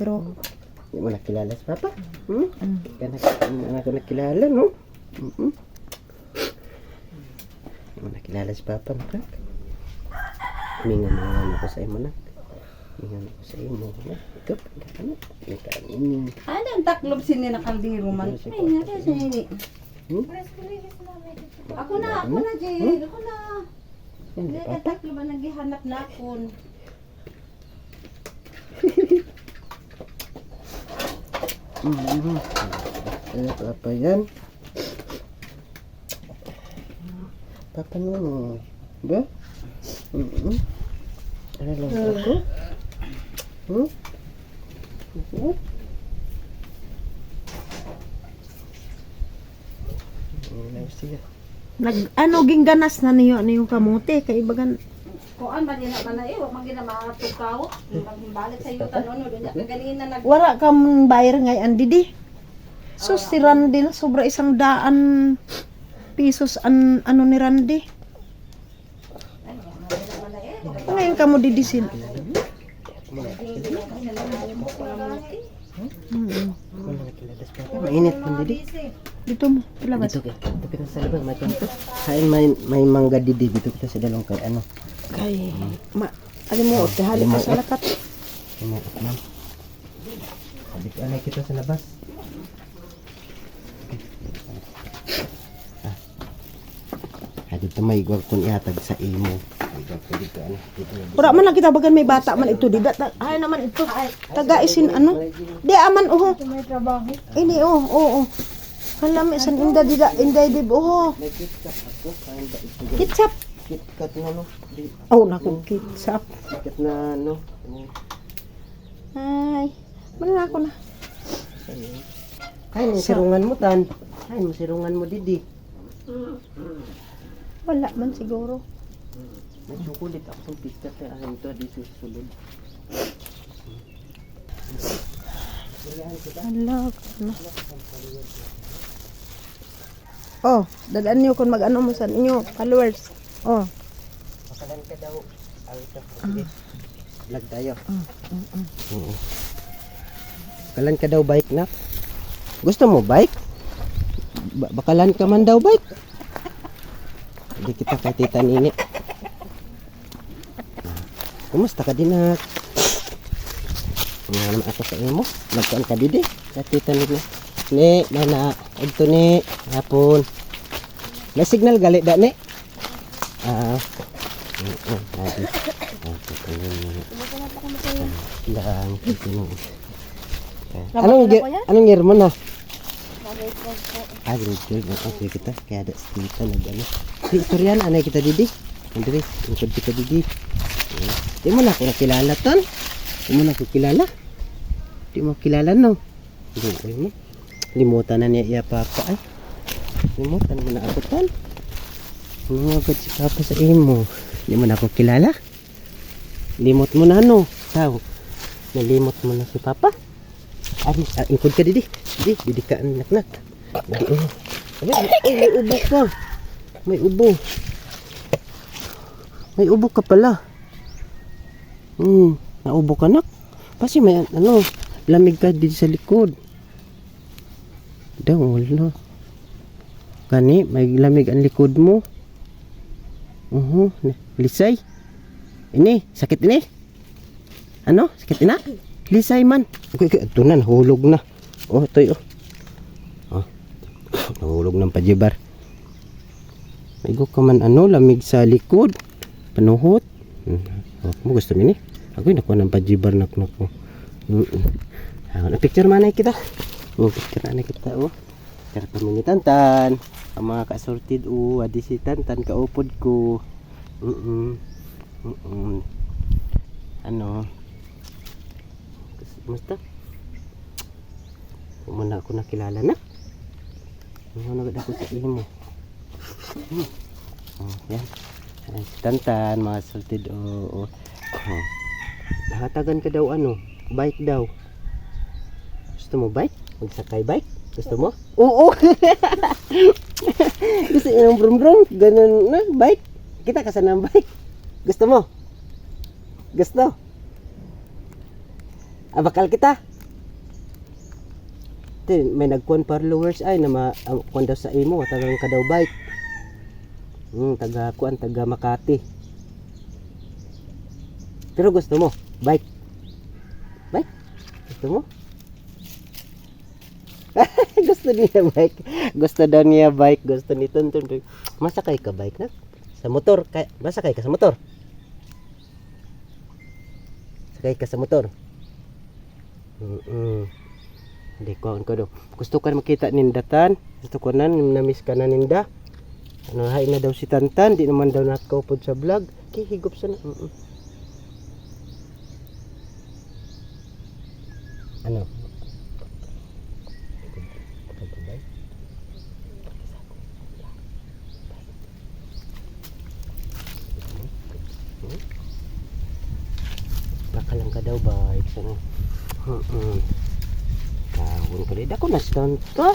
Pero, Hindi mo nakilala si Papa? Hindi na ako nakilala, no? Hindi mo nakilala si Papa, nakak? Mingan ako sa imo, nak. Mingan ako sa imo, nak. Ikaw, ano? Ano ang taklob sini na kaldero man? Ay, nga sini. Ako na, Jay. Ako na. Hindi ka taklob ba naghihanap na akon. Ano Papa yan? Papa no. Ba? Ano lang ako? Siya. ging ganas na niyo kamote. Kay bagan, Kuan ba nila ba na wa man gina matukaw. Balik sa iyo tanon do nya ganina nag wala kam bayar ngayon, didi. So, si Randy na sobra 100 pesos ano ni Randy. Ngayon ka mo didisin. Mainit pun didi. Dito mo, labas. Dito kita sa labas, may kanto. Hain may mangga didi dito kita sa dalong kay ano. Kay, alam mo, hali ka sa lakat. Ano, ma'am. Sabi ko, anay kita sa labas. Dito may igwag kung ihatag sa imo. Dito, Wala man lang kita bagan may bata man ito. Di, ay naman ito. Taga-isin ano. Di aman, may trabaho. Ini, Kalami, san inda dida, inday dib, May KitKat ako. Kain ba ito? Kitsap. KitKat na no. Naku, kitsap. KitKat na no. Ay, malala ko na. Ay, sirungan mo tan. Ay, sirungan mo didi. Wala man siguro. May chocolate ako sa KitKat na alam to di susunod. Hala, ano. Dadaan niyo kung mag-ano mo sa inyo, followers. Makalan ka daw. Ito. Vlog tayo. Oo. Bakalan ka daw bike na. Gusto mo bike? Bakalan ka man daw bike. Hindi kita kay Tita Nini. Kumusta ka din na? Naman ako sa imo. Nagkuhan ka didi. Kay Tita Nini. Ni, mana. Ito ni. Hapon. May signal gali da ni. Anong year mo na? Grade 12. Okay kita. Kaya ada kita nag-ano. Ito riyan, anay kita didi. Andre, tungkod kita didi. Di mo na ako nakilala tan. Di mo na ako kilala. Di mo kilala no. Di mo. Limutan na niya iya papa ay. Limutan mo na ako tan. Agad si Papa sa imo. Hindi mo na ako kilala. Limot mo na ano. Sao? Nalimot mo na si Papa. Ingkod ka didi. Didi ka anak-nak. May ubo ka. May ubo. May ubo ka pala. Naubo ka nak. Kasi may lamig ka didi sa likod. Daw, wala. Kani, may lamig ang likod mo. Lisay. Ini, sakit ini. Ano? Sakit ina? Lisay man. Ito na, nahulog na. Ito nahulog ng pajibar. May ka man lamig sa likod. Panuhot. Mo gusto mo ni? Ako nakuha ng pajibar na ko. Picture manay kita. Picture manay kita. Kaya kami ni Tantan. Ang mga kasorted adi si Tantan kaupod ko. Kumusta? Muna ako nakilala na. Nagad ako sa imo. Yan. Si Tantan, mga sorted Nakatagan ka daw bike daw. Gusto mo bike? Magsakay bike? Gusto mo? Oo! Gusto nyo ng brum-brum? Ganun na, bike? Kita ka sana ng bike? Gusto mo? Gusto? Bakal kita? Ate, may nagkuhan followers ay na kuhan daw sa imo, tagang ka daw bike. Taga kuan, taga Makati. Pero gusto mo, bike. Bike? Gusto mo? Gusto niya bike. Gusto daw niya bike. Gusto ni Tonton. Masakay ka bike na? Sa motor. Masakay ka sa motor? Sakay ka sa motor? Hindi ko daw. Gusto ka makita nindatan. Gusto ko na, namiss ka na ninda. Ano, hay na daw si Tantan. Di naman daw nakakaupod sa vlog. Higop sana. Ano? Bakalang ka daw ba? Kahon ka rin. Ako na stand ka.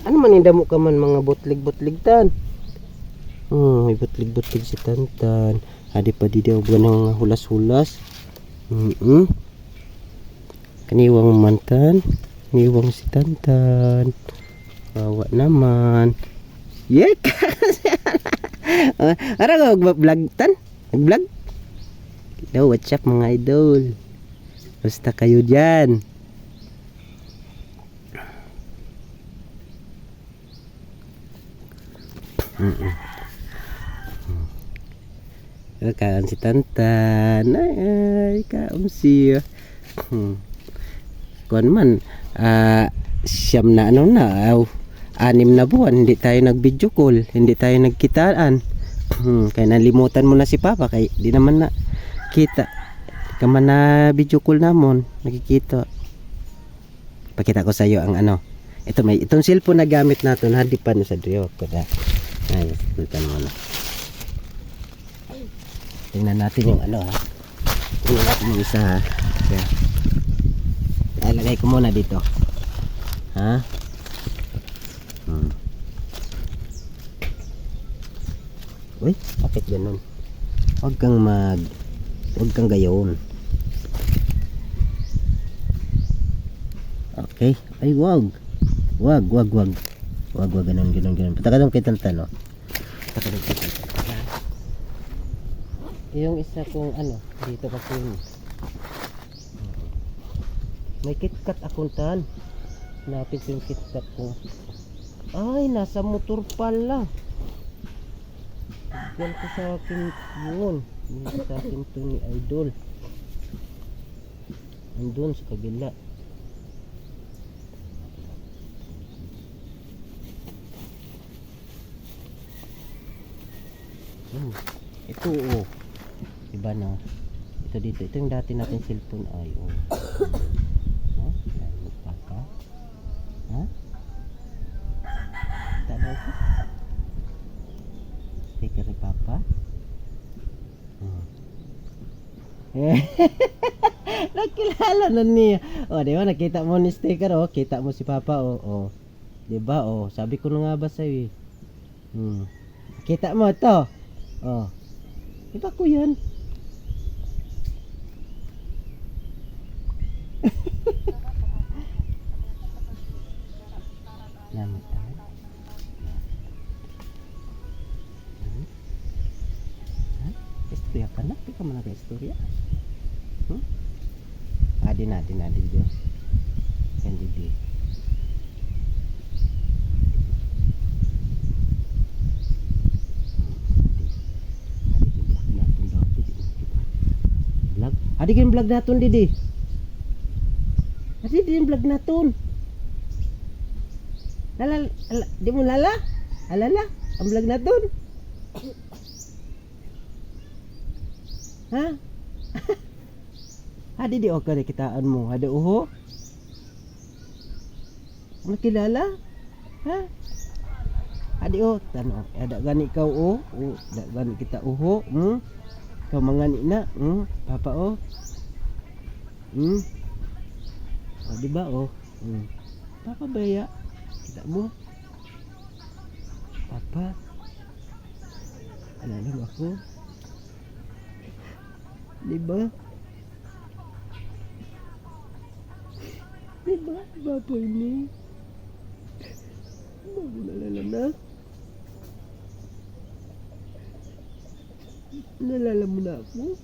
Ano man yung damo ka man mga butlig-butlig tan? May butlig-butlig si Tantan. Adi pa di daw ba ng hulas-hulas? Kaniwang mantan. Kaniwang si Tantan. Bawa naman. Yek! Ara ka mag-vlog tan? Nag-vlog? Hello, what's up mga idol? Basta kayo dyan? Kaon si Tantan. Ay, kaon siya. Kuan man, siyam na ano na, 6 na buwan, hindi tayo nag-video call, hindi tayo nagkitaan. Kaya nalimutan mo na si Papa, kaya di naman na kita. Kaman na video call namon, nakikita. Pakita ko sa iyo ang ano. Itong cellphone na gamit natin, hadipan sa driyo ko da. Ay, sultan mo na. Tingnan natin yung ano ha. Tingnan natin yung isa ha. Kaya, lagay ko muna dito. Ha? Uy, bakit ganun? Huwag kang gayon. Okay. Ay, wag. Wag ganun. Patakadong kay Tantan, no? Patakadong kay Tantan. Yung isa kong ano, dito kasi yun. May KitKat akong tan. Napin ko yung KitKat ko. Ay, nasa motor pala. Yan ko sa akin yun. Yan sa akin to ni Idol. Andun sa kabila. Ito oh. Iba na. Ito dito. Ito yung dati natin cellphone ay oh. Ha? Lupa ka? Ha? Tanaw ko? Sticker ni Papa? Nakilala na niya. O, di ba? Nakita mo ni sticker, oh. Kita mo si Papa, oh. Oh. Di ba, oh. Sabi ko na nga ba sa'yo, eh. Kita mo ito. Oh. Di ba ko yan? Lamit tayo. Istorya ka na? Di ka man naka-istorya? Adi Diyos. Yan didi. Vlog? Adi yung vlog natin didi. Adi yung vlog natin. Di mo lala? Alala? Ang vlog natin? Ha? Adi di okay na kitaan mo. Ada uho? Nakilala? Ha? Adi oh, tano. Ada gani kau oh. Ada gani kita uho. Kau mangani na. Papa oh. Oh, di ba oh? Papa baya. Kita mo. Papa. Alala mo ako. Di ba? Di ba? Bapa ini. Bago nalala na. Nalala mo na ako.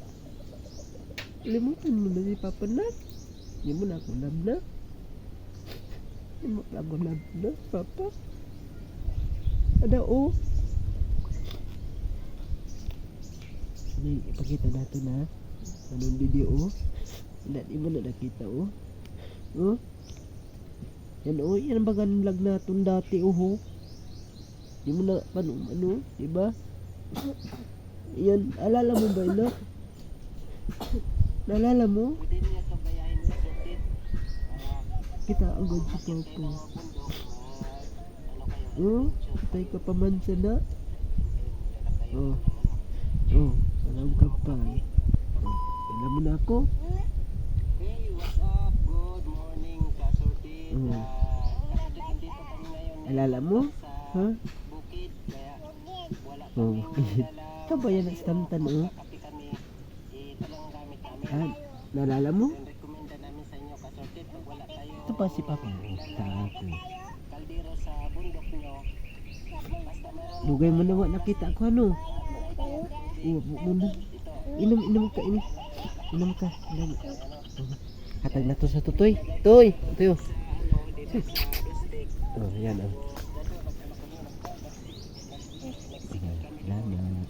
Limutan mo na si Papa na. Hindi mo na ako love na. Hindi mo na ako love na, Papa. Ada o. Ini ipakita natin na. Anong video o. Hindi mo na nakita o. Oh. Yan o. Yan ang bagan vlog natin dati o ho. Hindi mo na ano. Diba? Yan. Alala mo ba ina? Naalala mo? Kita agad si Papa. Oh, patay ka pa man sa na. Oh, alam ka pa. Alam mo na ako? Hey, what's up? Good morning, Kasortin. Alala mo? Ha? Bukid, kaya wala Oh, kaming ito ba yan ang istantan oh? kape kami. Ito lang ang gamit namin. Ah, naalala mo? Yung recommenda namin sa inyo, Kasortin, pag wala tayo Ito pa si Papa mo. Tako. kaldero sa bundok nyo, basta meron Lugay mo naman nakita ko ano? Oh, muna. Inom ka ini. Inom ka. Inom. Hatag na to sa tutoy. Toy. Toy. Oh, yan oh. Salamat.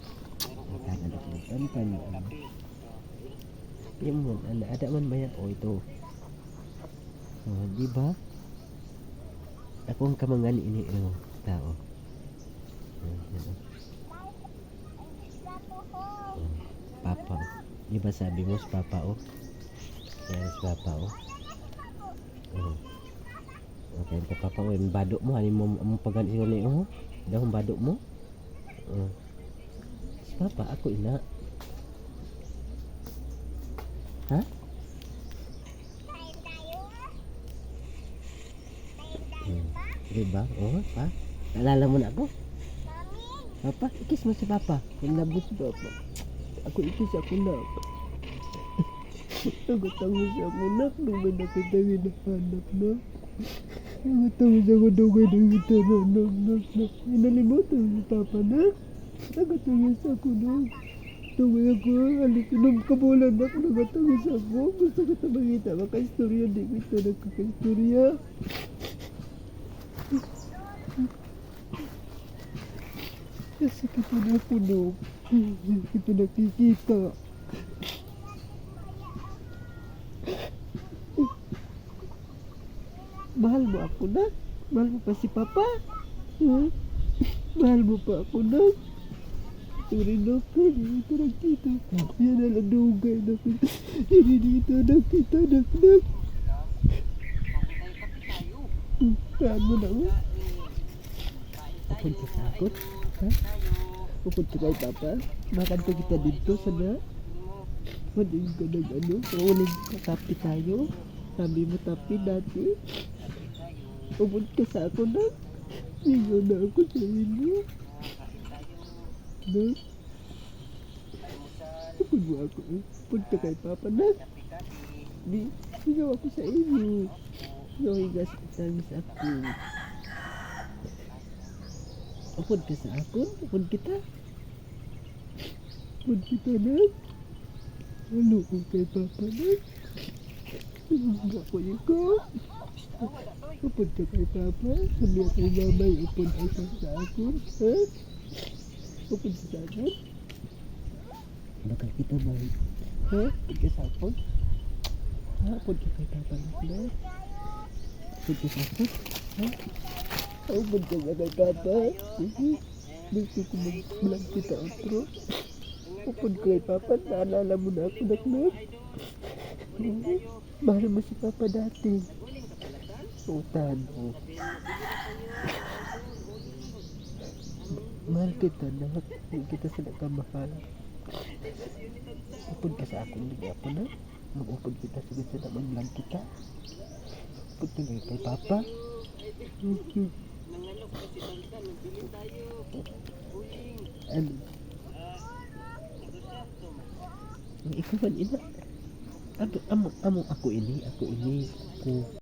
Tagal ako. Ano pa niyo? Yung mo, ada man ba yan? Oh, ito. Oh, di ba? Ako ang kamangan ini ng tao. Oh, yan oh. Papa. Di ba sabi mo si Papa oh? Yan si Papa oh. Okay, ito Papa oh. Yung badok mo. Ano mo pagan siya ni oh? Dahong badok mo? Si Papa, ako ina. Ha? Diba? Oh, pa. Naalala mo na ako? Papa, ikis mo si Papa. Yung labot si Papa. Ako ikis ako na. Nagutangis ako na. Nung may nakitangin na hanap na. Nagutangis ako dugay ng ito na. Inalimutan si Papa na. Nagutangis ako na. Dugay ako. Alikinom kabulan na ako. Nagutangis ako. Gusto ko ito makita. Maka-istorya. Di ko ito nagkaka-istorya. Kasi kita na puno. Kita nakikita. Mahal mo ako na? Mahal mo pa si Papa? Ha? Mahal mo pa ako na? Turin na ka. Dito nakita. Yan na dugay na kita. Hindi dito nakita. Naknak. Saan mo na mo? Upod ka sa akot? Ha? Upod ka kay Papa? Makan ka kita dito sana? Walang ka ng ano? Walang katapi tayo? Sabi mo tapi dati? Upod ka sa ako na? Sigaw na ako sa inyo. Na? Upod mo ako eh. Upod ka kay Papa na? Di, sigaw ako sa inyo. So, higas tangis ako. Upod ka sa ako? Upod kita? Upod kita na? Ano ko kay Papa na? Hindi ko ikaw. Upod ka kay Papa? Sabi ako kay Mamay, upod ka sa ako? Ha? Upod ka sa ako? Baka kita ba? Ha? Upod ka sa ako? Ha? Upod ka kay Papa na? Upod ka sa ako? Ha? Upod ka na kay Papa? Gusto ko mag-vlog kita otro. Upod ka kay Papa, naalala mo na ako naknak. Mahal mo si Papa dati. Utan mo. Mahal kita na. Hindi kita sila kamahal. Upod ka sa akin. Hindi ako na. Mag-upod kita sa gusto na mag-vlog kita. Upod ka kay Papa. Ano? Ikaw man ina. Amo ako ini.